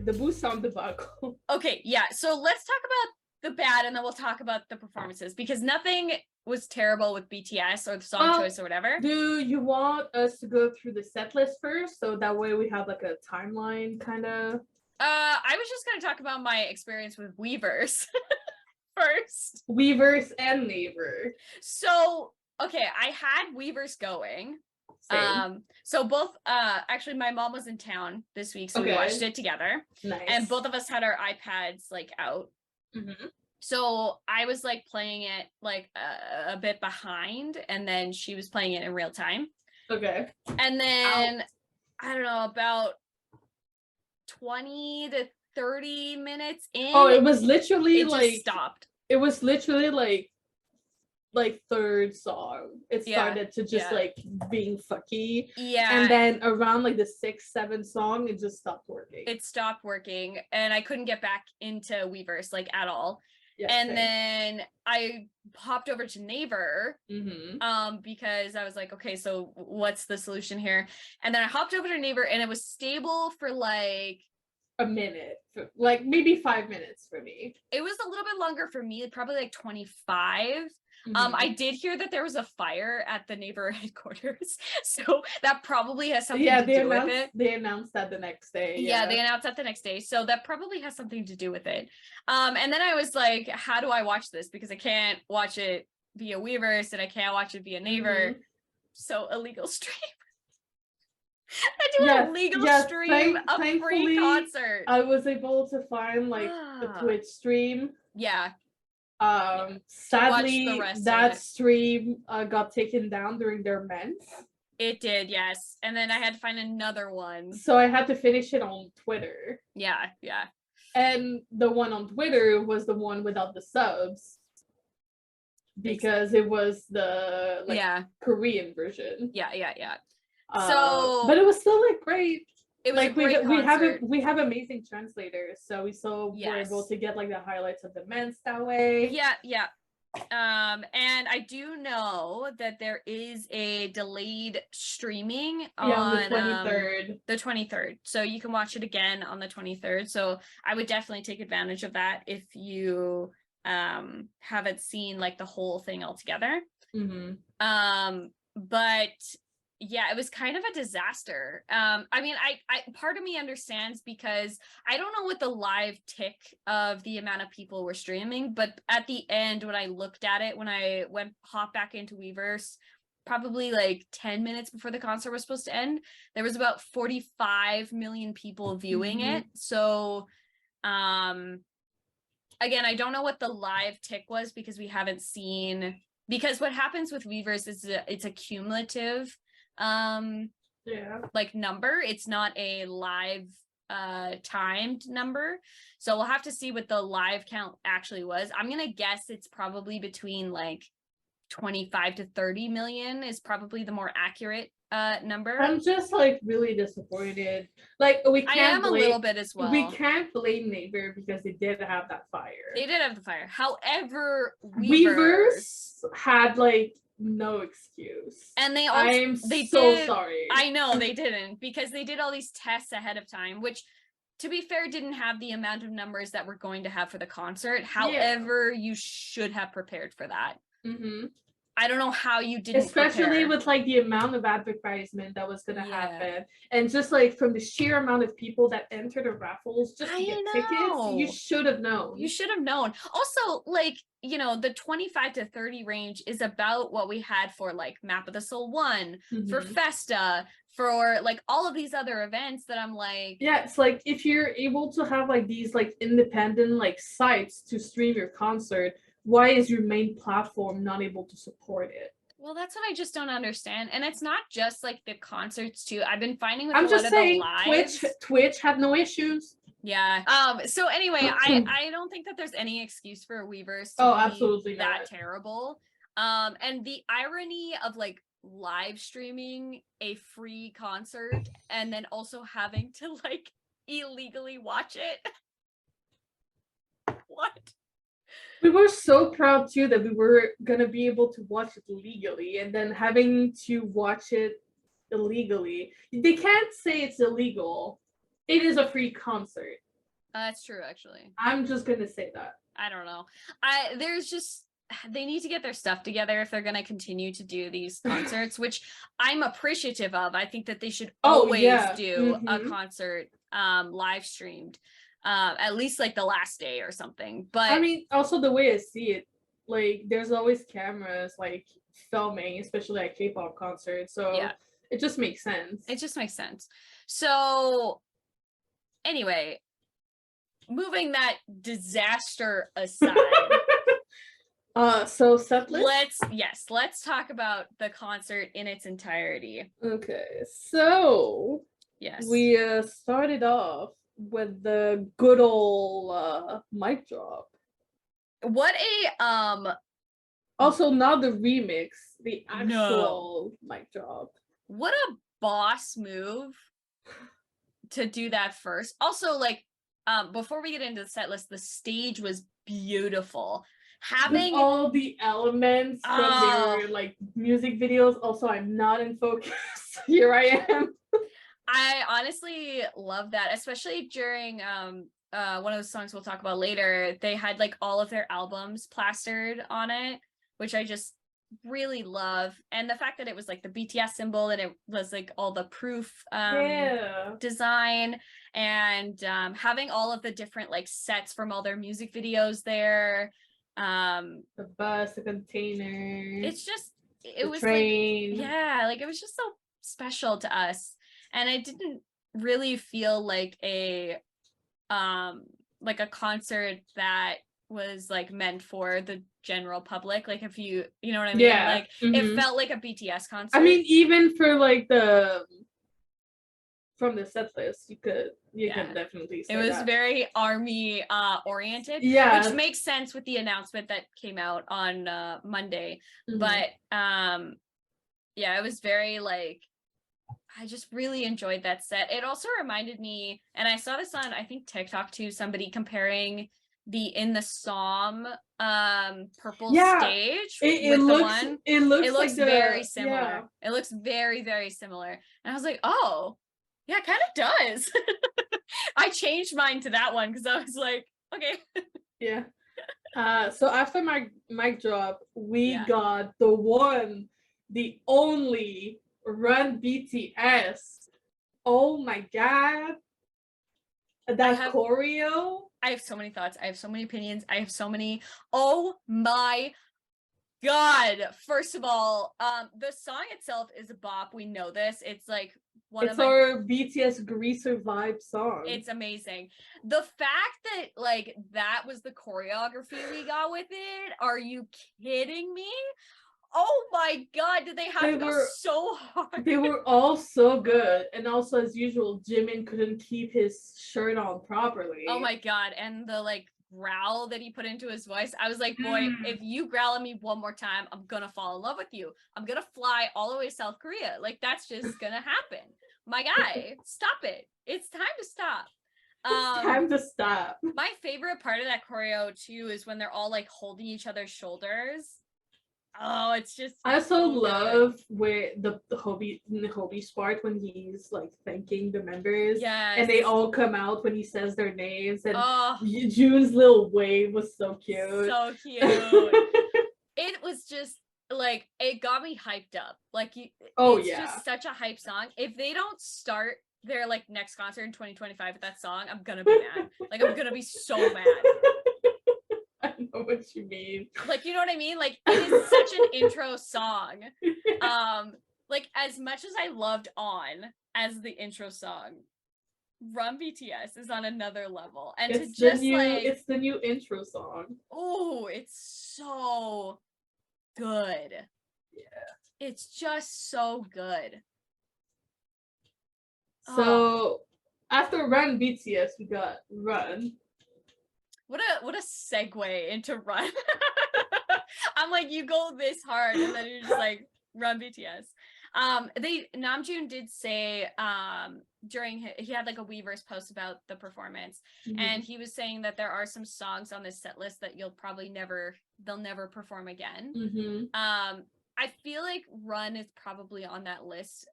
the Busan debacle. Okay, yeah. So let's talk about the bad, and then we'll talk about the performances, because nothing was terrible with BTS or the song choice or whatever. Do you want us to go through the set list first, so that way we have like a timeline kind of? I was just gonna talk about my experience with Weverse first. Weverse and Naver. So okay, I had Weverse going. Same. So both actually my mom was in town this week, so we watched it together. Nice. And both of us had our iPads like out. Mm-hmm. So I was like playing it like a bit behind, and then she was playing it in real time. Okay. And then I don't know, about 20 to 30 minutes in. Oh, it was literally it like just stopped. It was literally like third song. It started to just like being fucky. Yeah. And then around like the 6th, 7th song, it just stopped working. It stopped working, and I couldn't get back into Weverse like at all. Yeah, and then I hopped over to Naver, because I was like, okay, so what's the solution here? And then I hopped over to Naver, and it was stable for like a minute, like maybe 5 minutes for me. It was a little bit longer for me, probably like 25. I did hear that there was a fire at the Naver headquarters, so that probably has something to do with it. They announced that the next day. Yeah, they announced that the next day, so that probably has something to do with it. And then I was like, how do I watch this? Because I can't watch it via Weverse, and I can't watch it via Naver. So illegal stream. I do a legal stream a free concert. I was able to find like the Twitch stream. Yeah. Sadly, that stream got taken down during their men's. It did, yes. And then I had to find another one. So I had to finish it on Twitter. Yeah, yeah. And the one on Twitter was the one without the subs. Because it was the Korean version. Yeah, yeah, yeah. But it was still like great. It was like we have amazing translators, so we still were able to get like the highlights of the men's that way. Yeah, yeah. And I do know that there is a delayed streaming on the 23rd. The 23rd. So you can watch it again on the 23rd. So I would definitely take advantage of that if you haven't seen like the whole thing altogether. But yeah, it was kind of a disaster. I mean, I part of me understands, because I don't know what the live tick of the amount of people were streaming, but at the end, when I looked at it, when I hopped back into Weverse, probably like 10 minutes before the concert was supposed to end, there was about 45 million people viewing it. So, again, I don't know what the live tick was, because we haven't seen, because what happens with Weverse is it's a cumulative like number. It's not a live timed number, so we'll have to see what the live count actually was. I'm gonna guess it's probably between like 25 to 30 million is probably the more accurate number. I'm just like really disappointed. Like I am a little bit as well. We can't blame Naver because they did have that fire. They did have the fire. However, Weverse had like no excuse. And they also sorry. I know they didn't, because they did all these tests ahead of time, which to be fair didn't have the amount of numbers that we're going to have for the concert. However, you should have prepared for that. I don't know how you didn't, especially with like the amount of advertisement that was going to happen, and just like from the sheer amount of people that enter the raffles just to get tickets. You should have known. You should have known. Also, like, you know, the 25 to 30 range is about what we had for like Map of the Soul 1, for Festa, for like all of these other events that I'm like, it's like if you're able to have like these like independent like sites to stream your concert, why is your main platform not able to support it? Well, that's what I just don't understand. And it's not just like the concerts too. I've been finding with the lives, Twitch had no issues. Yeah. So anyway, I don't think that there's any excuse for Weverse to be absolutely that terrible. And the irony of like live streaming a free concert and then also having to like illegally watch it. What? We were so proud too that we were gonna be able to watch it legally, and then having to watch it illegally. They can't say it's illegal It is a free concert. That's true, actually. I'm just gonna say that. I don't know. They need to get their stuff together if they're going to continue to do these concerts, which I'm appreciative of. I think that they should always do a concert live streamed, at least like the last day or something. But I mean, also the way I see it, like there's always cameras like filming, especially at K-pop concerts. So it just makes sense. It just makes sense. So anyway, moving that disaster aside. So set list? Let's talk about the concert in its entirety. Okay, so yes, we started off with the good old mic drop. What a also not the remix, the actual mic drop. What a boss move to do that first. Also, like, before we get into the set list, the stage was beautiful. Having with all the elements from their like music videos. Also, I'm not in focus. Here I am. I honestly love that, especially during one of the songs we'll talk about later. They had like all of their albums plastered on it, which I just really love. And the fact that it was like the BTS symbol and it was like all the proof design, and having all of the different like sets from all their music videos there. The bus, the container. It's just it was train. like it was just so special to us, and I didn't really feel like a concert that was like meant for the general public. Like if you know what I mean? Like it felt like a BTS concert. I mean, even for like from the set list, you can definitely say it was that. very ARMY oriented, which makes sense with the announcement that came out on Monday. But it was very like, I just really enjoyed that set. It also reminded me, and I saw this on I think TikTok too, somebody comparing the In the Psalm purple stage with the one. It looks like very similar. It looks very, very similar. And I was like, oh yeah, it kind of does. I changed mine to that one because I was like, okay. Yeah. So after my mic drop, we got the one, the only RUNBTS. Oh my god. That choreo. I have so many thoughts. I have so many opinions. I have so many. Oh my god. First of all, the song itself is a bop. We know this. It's like it's our BTS Greaser vibe song. It's amazing. The fact that like that was the choreography we got with it. Are you kidding me? Oh my god, did they have to go so hard? They were all so good. And also, as usual, Jimin couldn't keep his shirt on properly. Oh my god, and the like growl that he put into his voice. I was like, boy, if you growl at me one more time, I'm gonna fall in love with you. I'm gonna fly all the way to South Korea. Like, that's just gonna happen. My guy, stop it. It's time to stop. It's time to stop. My favorite part of that choreo too is when they're all like holding each other's shoulders. Oh, it's just I also love where the Hobie's part when he's like thanking the members. Yes. And they all come out when he says their names, and June's little wave was so cute. So cute. It was just like, it got me hyped up. Like it's just such a hype song. If they don't start their like next concert in 2025 with that song, I'm gonna be mad. Like, I'm gonna be so mad. I know what you mean. Like, you know what I mean? Like, it is such an intro song. Like, as much as I loved On as the intro song, RUNBTS is on another level. And it's it's the new intro song. Oh, it's so good. Yeah. It's just so good. So after RUNBTS, we got Run. What a segue into Run. I'm like, you go this hard and then you're just like, RUNBTS. Namjoon did say he had like a Weverse post about the performance, and he was saying that there are some songs on this set list that they'll never perform again. I feel like Run is probably on that list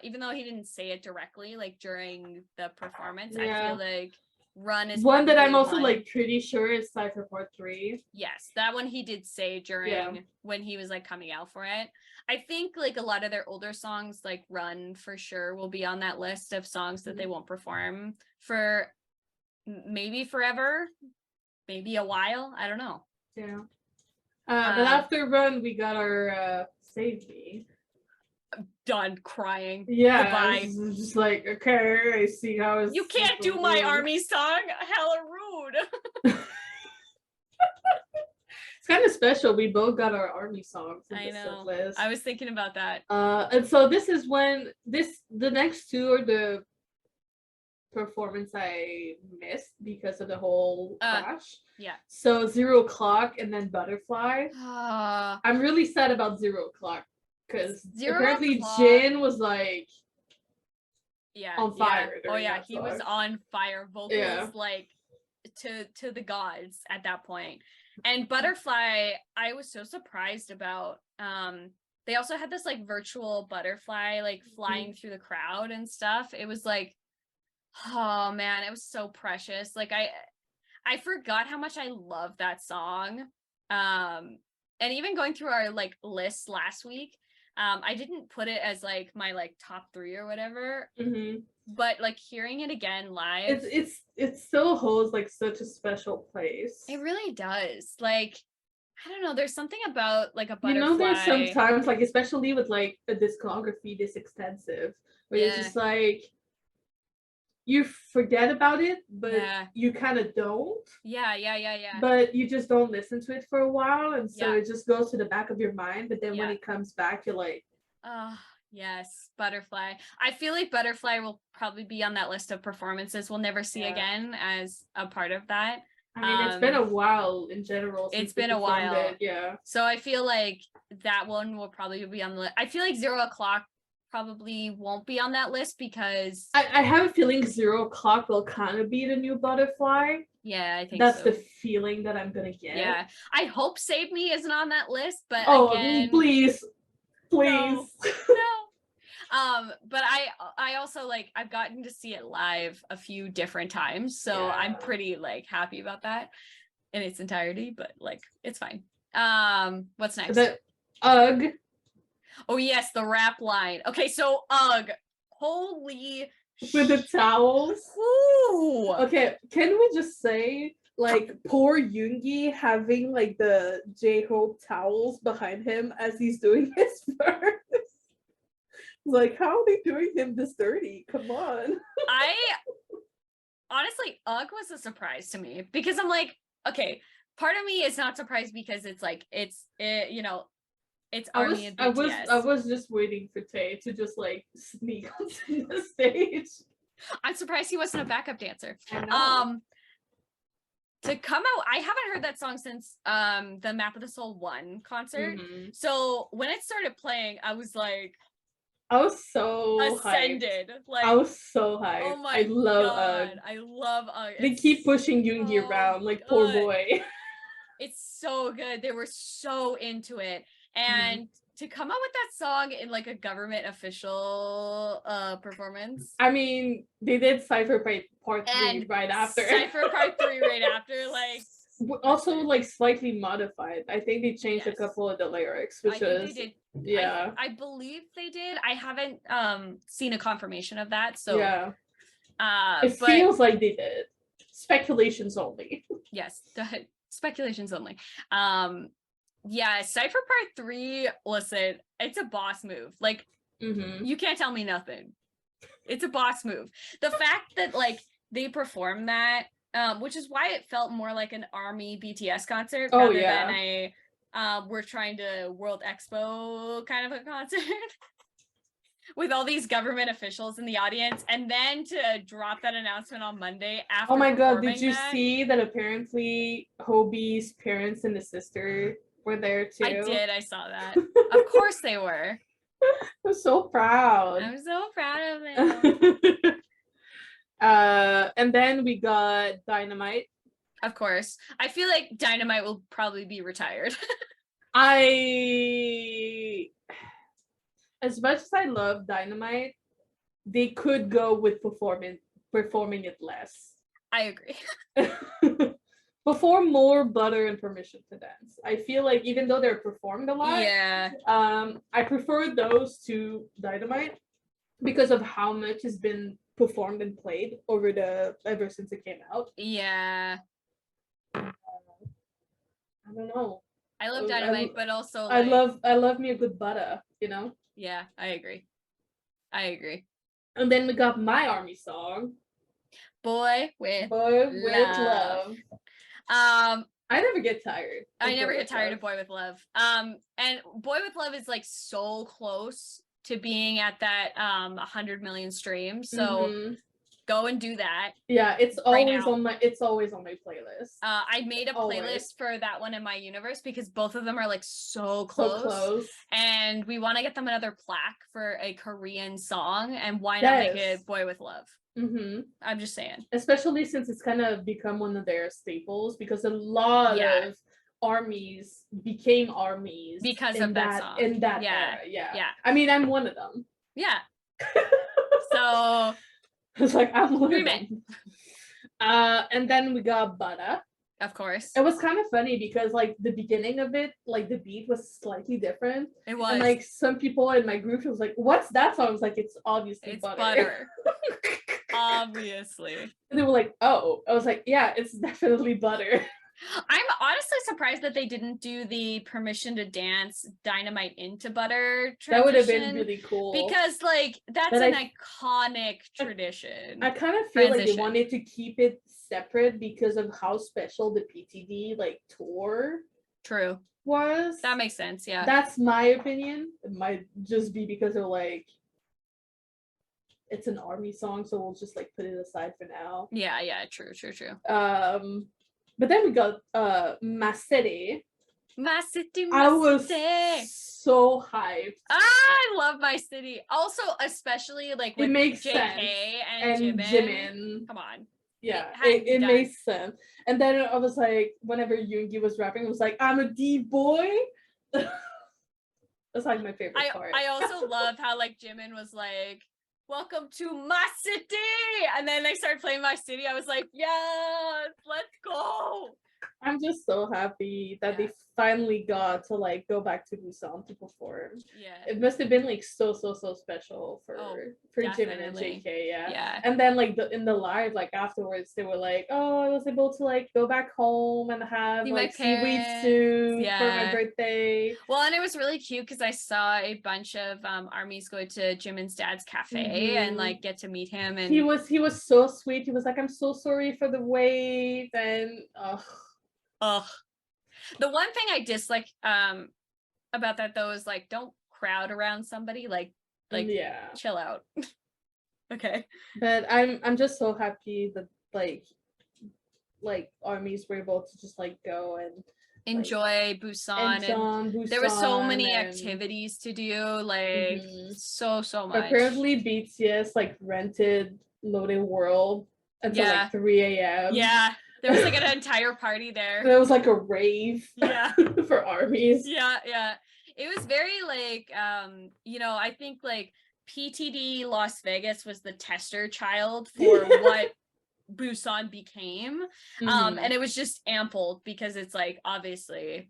even though he didn't say it directly, like during the performance, I feel like Run is one that I'm also like pretty sure is Cypher Part 3. Yes, that one he did say during when he was like coming out for it. I think like a lot of their older songs, like Run for sure, will be on that list of songs that they won't perform for maybe forever, maybe a while. I don't know. Yeah. But after Run, we got our Save Me. Done crying. Yeah. Goodbye. Just like, okay, I see how it's. You can't do my army song. Hella rude. It's kind of special. We both got our army songs in I the know. set list. I was thinking about that. And so this is when the next two are the performance I missed because of the whole crash. Yeah. So 0 O'Clock and then Butterfly. I'm really sad about 0 O'Clock because apparently Jin was like on fire. Oh yeah, he was on fire. Vocals like to the gods at that point. And Butterfly, I was so surprised about. They also had this like virtual butterfly like flying through the crowd and stuff. It was like, oh man, it was so precious. Like I forgot how much I love that song. And even going through our like list last week, I didn't put it as like my like top 3 or whatever. But like hearing it again live, it still holds like such a special place. It really does. Like, I don't know, there's something about like a butterfly. You know, there's sometimes like, especially with like a discography this extensive, where it's just like you forget about it, but you kind of don't. Yeah. But you just don't listen to it for a while, and so it just goes to the back of your mind. But then when it comes back, you're like, oh yes, Butterfly. I feel like Butterfly will probably be on that list of performances we'll never see again as a part of that. I mean, it's been a while in general. It's been a while. Yeah. So I feel like that one will probably be on the list. I feel like 0 O'Clock probably won't be on that list because I have a feeling 0 O'Clock will kind of be the new Butterfly. Yeah, I think that's the feeling that I'm gonna get. Yeah, I hope Save Me isn't on that list, but again, please. No. But I also like I've gotten to see it live a few different times, so I'm pretty like happy about that in its entirety. But like it's fine. What's next? The UGG. Oh yes, the rap line. Okay, so UGG. Holy. With the towels. Ooh. Okay, can we just say like poor Yoongi having like the J-Hope towels behind him as he's doing his verse? Like, how are they doing him this dirty? Come on. I honestly, UGG was a surprise to me because I'm like, okay, part of me is not surprised because it's like it's ARMY and BTS. I was just waiting for Tae to just like sneak onto the stage. I'm surprised he wasn't a backup dancer. I know. To come out, I haven't heard that song since the Map of the Soul 1 concert. So when it started playing, I was like, I was so ascended. Hyped. Like I was so hyped. Oh my I love god. UGG. I love UGG. They keep pushing Yoongi around like poor boy. It's so good. They were so into it. And to come out with that song in like a government official performance. I mean, they did Cypher Part 3 right after. Cypher Part 3 right after, like also like slightly modified. I think they changed a couple of the lyrics, which was they did. Yeah. I believe they did. I haven't seen a confirmation of that. So yeah. It feels like they did. Speculations only. Yes, speculations only. Yeah, Cypher Part 3, listen, it's a boss move. Like you can't tell me nothing. It's a boss move. The fact that like they performed that, which is why it felt more like an ARMY BTS concert rather than a we're trying to World Expo kind of a concert with all these government officials in the audience, and then to drop that announcement on Monday after. Oh my god, did you see that apparently Hobie's parents and his sister were there too? I did, I saw that. Of course they were. I'm so proud. I'm so proud of them. And then we got Dynamite. Of course. I feel like Dynamite will probably be retired. I as much as I love Dynamite, they could go with performing it less. I agree. Perform more Butter and Permission to Dance. I feel like even though they're performed a lot, Yeah. I prefer those to Dynamite because of how much has been performed and played ever since it came out. Yeah. I don't know. I love Dynamite, but also I like love me a good Butter, you know? yeah, I agree. I agree. And then we got my army song, Boy with Love. I never get tired. I never get tired of Boy with Love. And Boy with Love is like so close to being at that 100 million streams. So go and do that. Yeah, it's right always now. on my playlist. I made a Always. playlist for that one in my universe because both of them are like so So close. close. And we want to get them another plaque for a Korean song, and why not make it Boy with Love? I'm just saying. Especially since it's kind of become one of their staples because a lot of armies became armies because of that song. In that era. Yeah. I mean, I'm one of them. Yeah. So it's like I'm one of them. And then we got Butter. Of course. It was kind of funny because like the beginning of it, like the beat was slightly different. It was. And like some people in my group was like, "What's that song?" I was like, "It's obviously Butter." Obviously. And they were like, "Oh." I was like, "Yeah, it's definitely Butter." I'm honestly surprised that they didn't do the Permission to Dance Dynamite into Butter transition. That would have been really cool. Because like that's an iconic tradition. I kind of feel like they wanted to keep it separate because of how special the PTD like tour was. That makes sense, yeah. That's my opinion. It might just be because they're like it's an army song, so we'll just like put it aside for now. Yeah, true. But then we got My City. My City, I was so hyped. I love My City. Also, especially like with it makes JK sense. and Jimin. Come on. Yeah, it makes sense. And then I was like, whenever Yoongi was rapping, I was like, I'm a D boy. That's like my favorite part. I also love how like Jimin was like, welcome to my city, and then they started playing My City. I was like, yes, let's go. I'm just so happy that they finally got to like go back to Busan to perform. Yeah, it must have been like so special for Jimin and JK. Yeah. And then like in the live, like afterwards, they were like, "Oh, I was able to like go back home and have like seaweed soup for my birthday." Well, and it was really cute because I saw a bunch of armies go to Jimin's dad's cafe and like get to meet him, and he was so sweet. He was like, "I'm so sorry for the wait," and the one thing I dislike about that though is like don't crowd around somebody, like chill out. Okay. But I'm just so happy that like armies were able to just like go and enjoy Busan, and there were so many activities to do, like so much. Apparently BTS like rented Loaded World until like 3 a.m. Yeah. There was like an entire party there. There was like a rave for armies. Yeah. It was very like, I think like PTD Las Vegas was the tester child for what Busan became. And it was just ampled because it's like, obviously,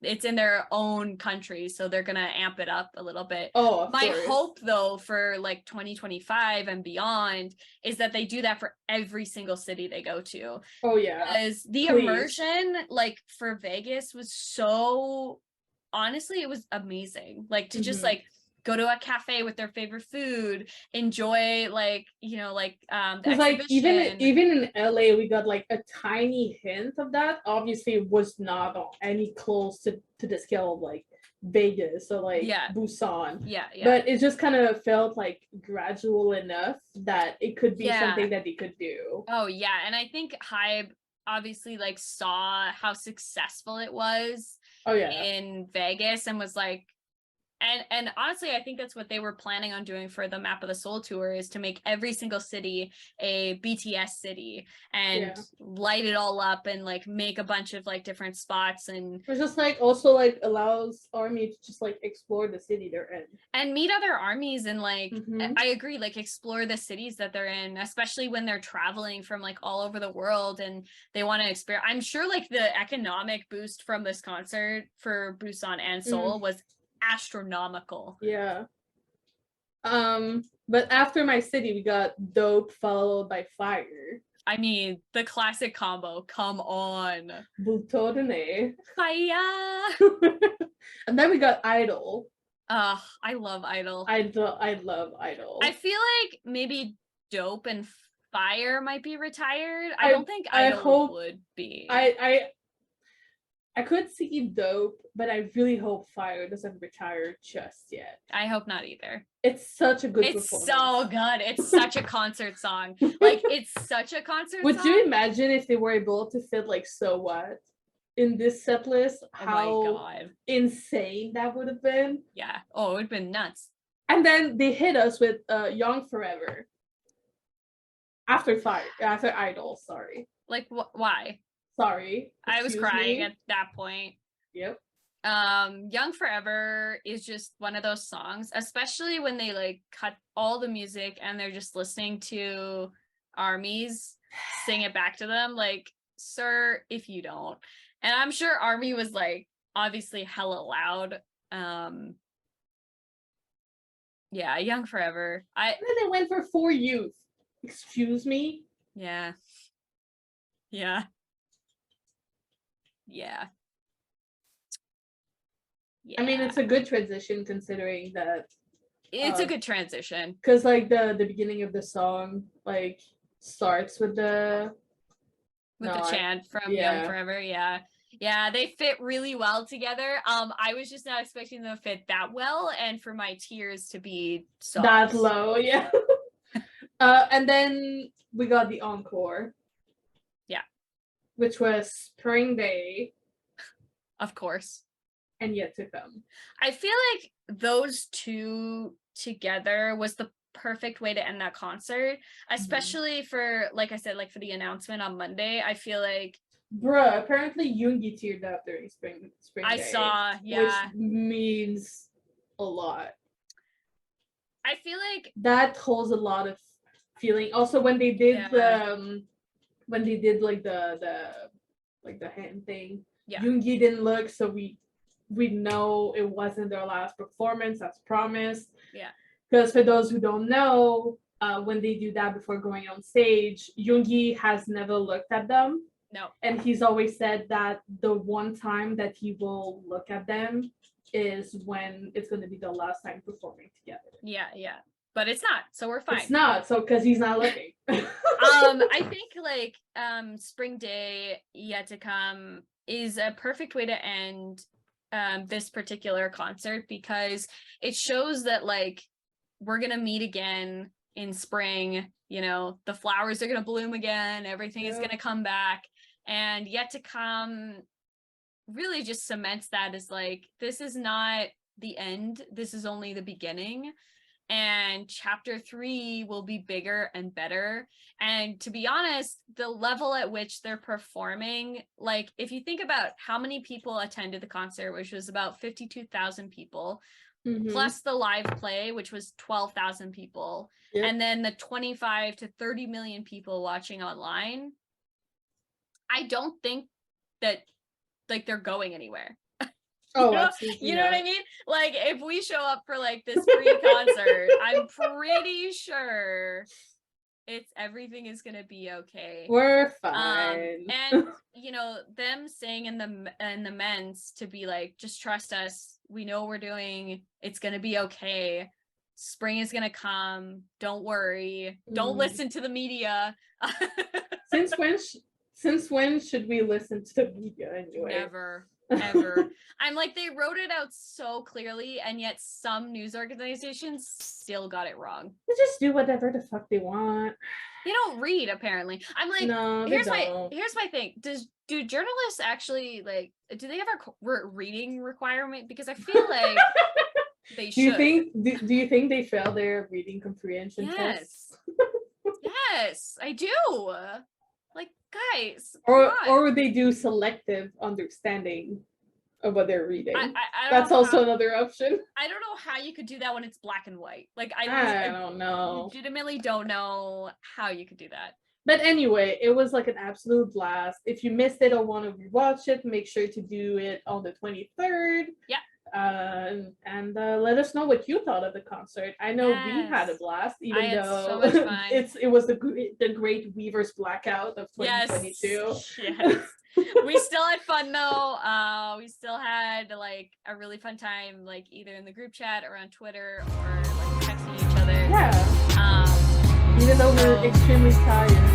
it's in their own country, so they're gonna amp it up a little bit. My hope though for like 2025 and beyond is that they do that for every single city they go to. Because the immersion like for Vegas was so, honestly, it was amazing. Like to just like go to a cafe with their favorite food, enjoy like the like even in LA we got like a tiny hint of that. Obviously it was not any close to the scale of like Vegas or like Busan. But it just kind of felt like gradual enough that it could be something that they could do. And I think Hybe obviously like saw how successful it was in Vegas and was like, And honestly, I think that's what they were planning on doing for the Map of the Soul tour, is to make every single city a BTS city and light it all up and like make a bunch of like different spots, and it's just like also like allows ARMY to just like explore the city they're in and meet other armies, and like I agree, like explore the cities that they're in, especially when they're traveling from like all over the world and they want to experience. I'm sure like the economic boost from this concert for Busan and Seoul was astronomical. Yeah. But after My City, we got Dope followed by Fire. I mean, the classic combo. Come on. Butodene. Fire. And then we got Idol. I love Idol. I love Idol. I feel like maybe Dope and Fire might be retired. I don't think Idol would be. I could see Dope, but I really hope Fire doesn't retire just yet. I hope not either. It's such a good performance. It's so good. It's such a concert song. Like, it's such a concert Would song. you imagine if they were able to fit like So What in this set list? How insane that would have been. Yeah. Oh, it would have been nuts. And then they hit us with Young Forever. After Idol, sorry. Like, why? Sorry. I was crying at that point. Yep. Young Forever is just one of those songs, especially when they like cut all the music and they're just listening to armies sing it back to them. Like, sir, if you don't. And I'm sure ARMY was like obviously hella loud. Yeah, Young Forever. And then they went for For Youth. Excuse me? Yeah. Yeah. Yeah. I mean, it's a good transition considering that it's a good transition. Because like the beginning of the song like starts with the chant from Young Forever. Yeah. Yeah, they fit really well together. I was just not expecting them to fit that well and for my tears to be so that low, yeah. And then we got the encore. Yeah. Which was Spring Day. Of course. And Yet to Come. I feel like those two together was the perfect way to end that concert, especially for, like I said, like for the announcement on Monday. I feel like, bruh, apparently Yoongi teared up during Spring Day. I saw, yeah, which means a lot. I feel like that holds a lot of feeling. Also, when they did like the hand thing, Yoongi didn't look, so we know it wasn't their last performance as promised. Yeah. Because for those who don't know, when they do that before going on stage, Yoongi has never looked at them. No. And he's always said that the one time that he will look at them is when it's going to be the last time performing together. Yeah, yeah. But it's not, so we're fine. It's not, so because he's not looking. I think like Spring Day Yet to Come is a perfect way to end this particular concert, because it shows that like we're gonna meet again in spring, you know, the flowers are gonna bloom again, everything is gonna come back, and Yet to Come really just cements that as like, this is not the end, this is only the beginning, and chapter 3 will be bigger and better. And to be honest, the level at which they're performing, like if you think about how many people attended the concert, which was about 52,000 people, plus the live play, which was 12,000 people, and then the 25 to 30 million people watching online, I don't think that like they're going anywhere. Oh, you know what I mean? Like if we show up for like this free concert, I'm pretty sure everything is gonna be okay. We're fine. And you know, them saying in the men's to be like, just trust us, we know what we're doing, it's gonna be okay, spring is gonna come, don't worry, don't listen to the media. Since when should we listen to the media anyway? Never. Ever. I'm like, they wrote it out so clearly, and yet some news organizations still got it wrong. They just do whatever the fuck they want. They don't read, apparently. I'm like, no, here's my thing. Do journalists actually like, do they have a reading requirement? Because I feel like They Do you should. think do you think they fail their reading comprehension tests? Yes, I do. Like, guys, Or come on. or would they do selective understanding of what they're reading? I don't That's know also how, another option. I don't know how you could do that when it's black and white. Like, I I don't know. legitimately don't know how you could do that. But anyway, it was like an absolute blast. If you missed it or want to rewatch it, make sure to do it on the 23rd. Yeah. And let us know what you thought of the concert. I know we had a Yes. blast, I even had though so much fun. it was the great Weaver's blackout of 2022. Yes. We still had fun though. We still had like a really fun time, like either in the group chat or on Twitter or like texting each other. Yeah. Um, Even though we're extremely tired.